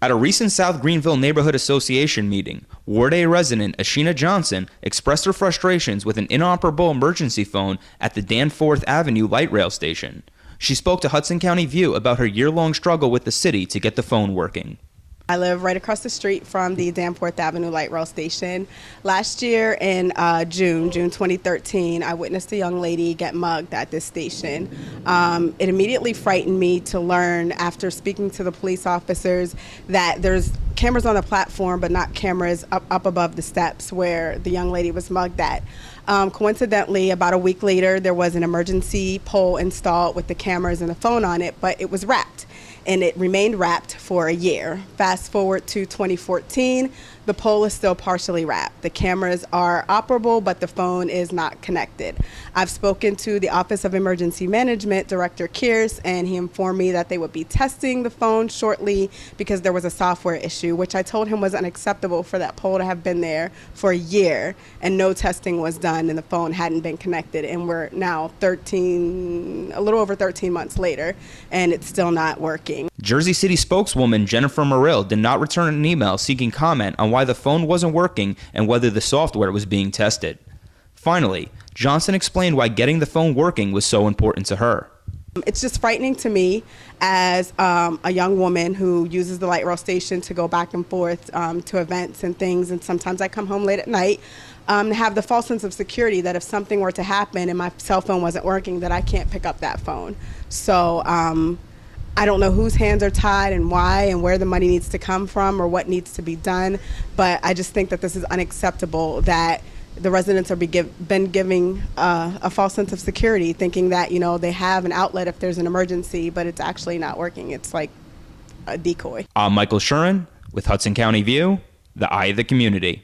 At a recent South Greenville Neighborhood Association meeting, Ward A resident Asheenia Johnson expressed her frustrations with an inoperable emergency phone at the Danforth Light Rail station. She spoke to Hudson County View about her year-long struggle with the city to get the phone working. I live right across the street from the Danforth Light Rail station. Last year in June 2013, I witnessed a young lady get mugged at this station. It immediately frightened me to learn, after speaking to the police officers, that there's cameras on the platform but not cameras up above the steps where the young lady was mugged at. Coincidentally, about a week later, there was an emergency pole installed with the cameras and the phone on it, but it was wrapped. And it remained wrapped for a year. Fast forward to 2014, the pole is still partially wrapped. The cameras are operable, but the phone is not connected. I've spoken to the Office of Emergency Management Director Kearse, and he informed me that they would be testing the phone shortly because there was a software issue, which I told him was unacceptable for that pole to have been there for a year and no testing was done and the phone hadn't been connected. And we're now a little over 13 months later, and it's still not working. Jersey City spokeswoman Jennifer Morrill did not return an email seeking comment on why the phone wasn't working and whether the software was being tested. Finally, Johnson explained why getting the phone working was so important to her. It's just frightening to me as a young woman who uses the light rail station to go back and forth to events and things, and sometimes I come home late at night, to have the false sense of security that if something were to happen and my cell phone wasn't working, that I can't pick up that phone. So I don't know whose hands are tied and why and where the money needs to come from or what needs to be done, but I just think that this is unacceptable that the residents are been giving a false sense of security, thinking that, you know, they have an outlet if there's an emergency, but it's actually not working. It's like a decoy. I'm Michael Shuren with Hudson County View, the eye of the community.